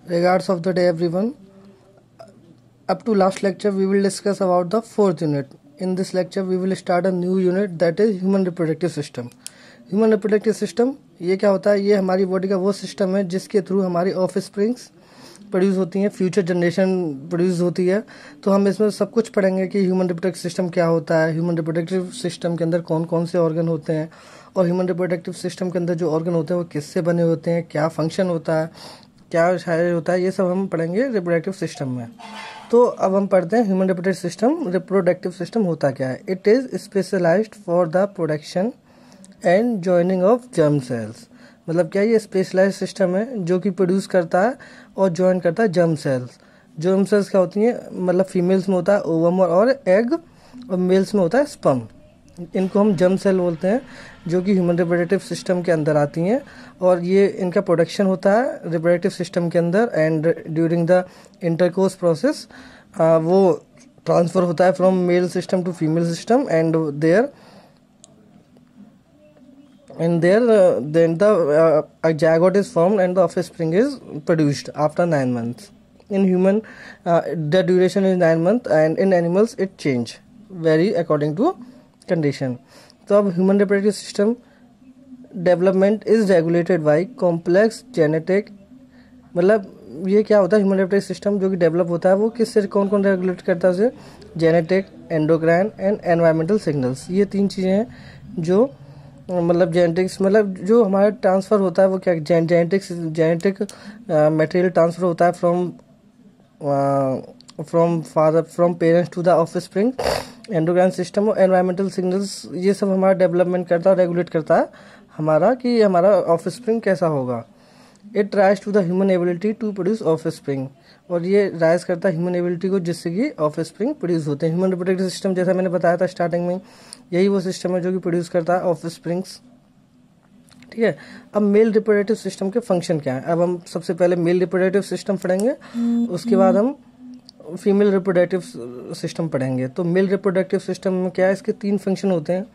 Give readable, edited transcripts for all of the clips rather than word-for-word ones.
Regards of the day, everyone. Up to last lecture, we will discuss about the fourth unit. In this lecture, we will start a new unit, that is human reproductive system. Human reproductive system ये क्या होता है? ये हमारी body का वो system है जिसके थ्रू हमारी ऑफ स्प्रिंग्स प्रोड्यूस होती हैं, फ्यूचर जनरेशन प्रोड्यूस होती है. तो हम इसमें सब कुछ पढ़ेंगे कि ह्यूमन रिप्रोडक्टिव सिस्टम क्या होता है, ह्यूमन रिप्रोडक्टिव सिस्टम के अंदर कौन कौन से ऑर्गन होते हैं, और ह्यूमन रिप्रोडक्टिव सिस्टम के अंदर जो ऑर्गन होते हैं वो किससे बने होते हैं, क्या फंक्शन होता है, क्या शायद होता है, ये सब हम पढ़ेंगे रिप्रोडक्टिव सिस्टम में. तो अब हम पढ़ते हैं human reproductive system. Reproductive system होता क्या है? It is specialised for the production and joining of germ cells. मतलब क्या ये स्पेशलाइज सिस्टम है जो कि प्रोड्यूस करता है और जॉइन करता है जर्म सेल्स. जर्म सेल्स क्या होती हैं? मतलब फीमेल्स में होता है ओवम और एग, और मेल्स में होता है स्पर्म. इनको हम जर्म सेल बोलते हैं जो कि ह्यूमन रिप्रोडक्टिव सिस्टम के अंदर आती हैं, और ये इनका प्रोडक्शन होता है रिप्रोडक्टिव सिस्टम के अंदर. And during the intercourse process वो ट्रांसफ़र होता है from male system to female system, and there then the zygote is formed and the offspring is produced after 9 months. In human, the duration is 9 months, and in animals it change vary according to condition. तो अब human reproductive system development is regulated by complex genetic. मतलब ये क्या होता है? Human reproductive system जो कि develop होता है वो किससे, कौन कौन रेगुलेट करता है उसे? Genetic, endocrine and environmental signals. ये तीन चीज़ें हैं जो मतलब जेनेटिक्स, मतलब जो हमारा ट्रांसफ़र होता है वो क्या, जेनेटिक मटेरियल ट्रांसफ़र होता है from parents to the offspring. Endocrine system और एनवायरमेंटल सिग्नल्स ये सब हमारा डेवलपमेंट करता है, रेगुलेट करता है हमारा कि हमारा ऑफस्प्रिंग कैसा होगा. It rise to the human ability to produce offspring. और ये राइज करता है ह्यूमन एबिलिटी को जिससे कि ऑफस्प्रिंग प्रोड्यूस होते हैं. ह्यूमन रिप्रोडक्टिव सिस्टम जैसा मैंने बताया था स्टार्टिंग में, यही वो सिस्टम है जो कि प्रोड्यूस करता है ऑफस्प्रिंग्स. ठीक है. अब मेल रिप्रोडक्टिव सिस्टम के फंक्शन क्या है? अब हम सबसे पहले मेल रिप्रोडक्टिव सिस्टम पढ़ेंगे, उसके बाद हम फीमेल रिप्रोडक्टिव सिस्टम पढ़ेंगे. तो मेल रिप्रोडक्टिव सिस्टम में क्या है? इसके 3 फंक्शन होते हैं: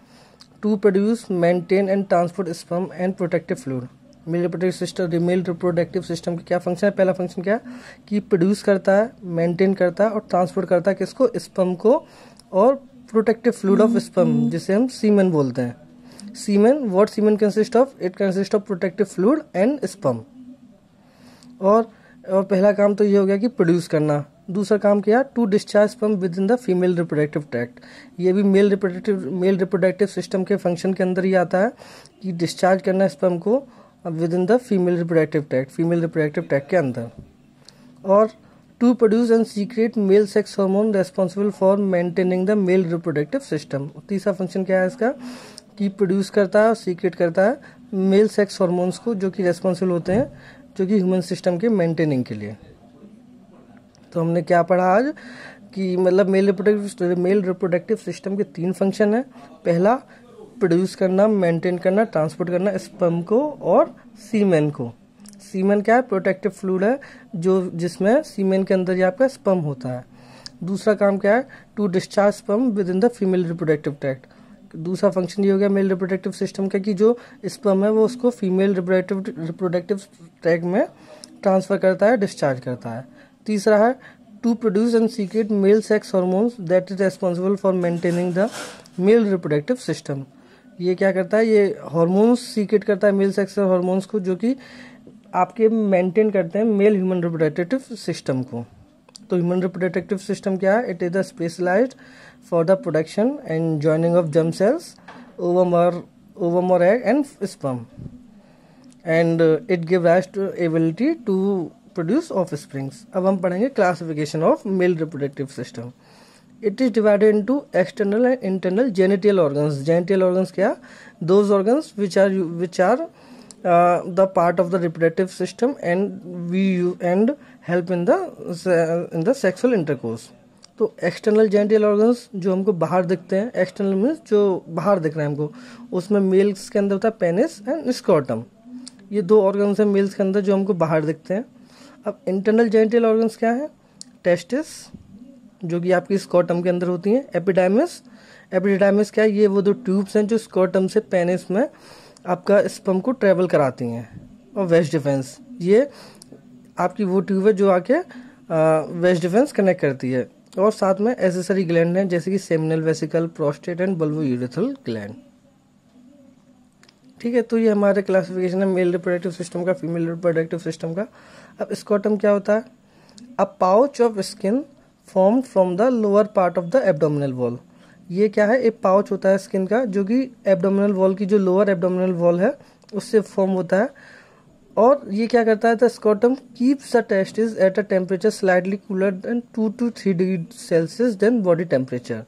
to produce, maintain and transport sperm and protective fluid. Male reproductive system का क्या फंक्शन है? पहला फंक्शन क्या है कि प्रोड्यूस करता है, मेंटेन करता है और ट्रांसपोर्ट करता है किसको? स्पर्म को, और प्रोटेक्टिव फ्लूइड ऑफ स्पर्म जिसे हम सीमेन बोलते हैं. Semen, what semen consist of? It consist of protective fluid and sperm. और पहला काम तो ये हो गया कि प्रोड्यूस करना. दूसरा काम क्या? To discharge sperm within the female reproductive tract. ये भी मेल रिप्रोडक्टिव सिस्टम के फंक्शन के अंदर ही आता है कि डिस्चार्ज करना स्पर्म को within the female reproductive tract के अंदर. और to produce and secrete male sex hormone responsible for maintaining the male reproductive system. तीसरा फंक्शन क्या है इसका कि प्रोड्यूस करता है और सीक्रेट करता है मेल सेक्स हार्मोन्स को जो कि रेस्पॉन्सिबल होते हैं जो कि ह्यूमन सिस्टम के मेंटेनिंग के लिए. तो हमने क्या पढ़ा आज कि मतलब मेल रिप्रोडक्टिव सिस्टम के 3 फंक्शन है. पहला प्रोड्यूस करना, मेंटेन करना, ट्रांसपोर्ट करना स्पर्म को और सीमेन को. सीमेन क्या है? प्रोटेक्टिव फ्लूइड है जो जिसमें सीमेन के अंदर ये आपका स्पर्म होता है. दूसरा काम क्या है? To discharge sperm within the female reproductive tract. दूसरा फंक्शन ये हो गया मेल रिप्रोडक्टिव सिस्टम का कि जो स्पर्म है वो उसको फीमेल रिप्रोडक्टिव ट्रैक्ट में ट्रांसफर करता है, डिस्चार्ज करता है. तीसरा है to produce and secrete male sex hormones that is responsible for maintaining the male reproductive system. ये क्या करता है? ये हार्मोन्स सीक्रेट करता है मेल सेक्स हार्मोन्स को जो कि आपके मेंटेन करते हैं मेल ह्यूमन रिप्रोडक्टिव सिस्टम को. तो ह्यूमन रिप्रोडक्टिव सिस्टम क्या है? It is the specialized for the production and joining of germ cells, ovum और egg and sperm, and it give rise to ability to produce offsprings. अब हम पढ़ेंगे classification of male reproductive system. It is divided into external and internal genital organs. Genital organs क्या? Those organs which are the part of the reproductive system and help in the sexual intercourse. तो external genital organs जो हमको बाहर दिखते हैं, external means जो बाहर दिख रहे हैं हमको, उसमें मेल्स के अंदर होता है पेनिस एंड स्क्रॉटम. ये 2 ऑर्गन्स हैं मेल्स के अंदर जो हमको बाहर दिखते हैं. अब इंटरनल जेनिटल ऑर्गन्स क्या है? टेस्टिस जो कि आपकी स्क्रॉटम के अंदर होती हैं. एपिडाइमिस क्या है? ये वो 2 ट्यूब्स हैं जो स्क्रॉटम से पेनिस में आपका स्पर्म को ट्रेवल कराती हैं. और वेस्ट डिफेंस, ये आपकी वो ट्यूब है जो आके वेस्ट डिफेंस कनेक्ट करती है। और साथ में एसेसरी ग्लैंड हैं जैसे कि seminal vesicle, prostate and bulbourethral gland. ठीक है, तो ये हमारे क्लासिफिकेशन है मेल रिप्रोडक्टिव सिस्टम का, फीमेल रिप्रोडक्टिव सिस्टम का। अब स्कोटम क्या होता है? अ pouch of skin form from the lower part of the abdominal wall. ये क्या है? एक पाउच होता है स्किन का जो कि एब्डोमिनल वॉल की जो लोअर एब्डोमिनल वॉल है उससे फॉर्म होता है। और ये क्या करता है? The scrotum keeps the testis at a temperature slightly cooler than 2 to 3 degree Celsius than body temperature,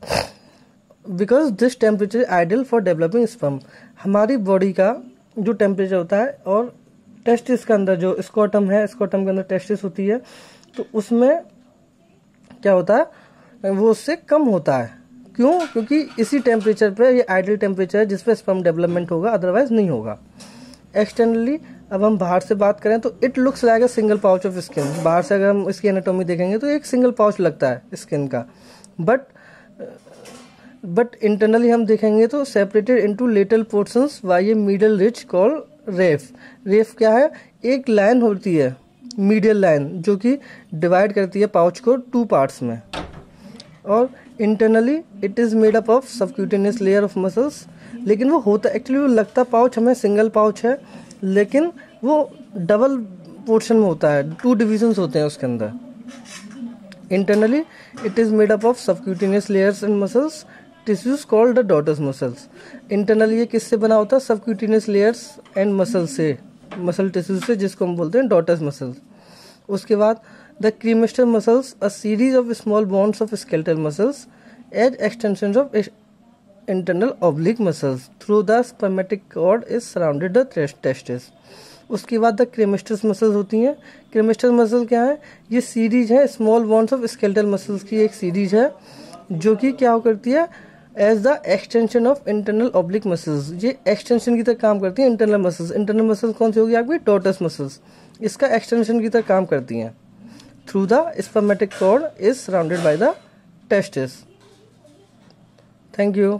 because this temperature ideal for developing sperm. हमारी बॉडी का जो टेम्परेचर होता है और टेस्टिस के अंदर जो स्कोटम है, स्कोटम के अंदर टेस्टिस होती है, तो उसमें क्या होता है? वो उससे कम होता है। क्यों? क्योंकि इसी टेम्परेचर पे ये आइडियल टेम्परेचर है जिस पे स्पर्म डेवलपमेंट होगा, अदरवाइज नहीं होगा। एक्सटर्नली अब हम बाहर से बात करें तो it looks like a single pouch of skin. बाहर से अगर हम इसकी एनाटॉमी देखेंगे तो एक सिंगल पाउच लगता है स्किन का, बट इंटरनली हम देखेंगे तो separated into little portions by a middle ridge called raphe. Raphe क्या है? एक लाइन होती है, मीडियल लाइन, जो कि डिवाइड करती है पाउच को 2 पार्ट्स में। और internally it is made up of subcutaneous layer of muscles. लेकिन वो होता एक्चुअली, वो लगता पाउच हमें सिंगल पाउच है, लेकिन वो डबल पोर्शन में होता है, 2 डिविजन्स होते हैं उसके अंदर। Internally it is made up of subcutaneous layers and muscles tissues called the dartos muscles. Internally ये किससे बना होता है? सबक्यूटेनियस लेयर्स एंड मसल से, मसल टिश्यूज से, जिसको हम बोलते हैं डॉटर्स मसल्स। उसके बाद the cremaster muscles, a series of small bonds of skeletal muscles as extension of internal oblique muscles through the spermatic cord is surrounded the testis। उसके बाद द क्रेमेस्टस मसल्स होती हैं। क्रेमेस्टस मसल क्या है? ये सीरीज है small bonds of skeletal muscles की एक सीरीज है जो कि क्या करती है? As the extension of internal oblique muscles. ये एक्सटेंशन की तरह काम करती है इंटरनल मसल्स। इंटरनल मसल्स कौन सी होगी आपकी? टॉर्टस मसल्स। इसका एक्सटेंशन की तरह काम करती हैं। Through the spermatic cord is surrounded by the testis. Thank you.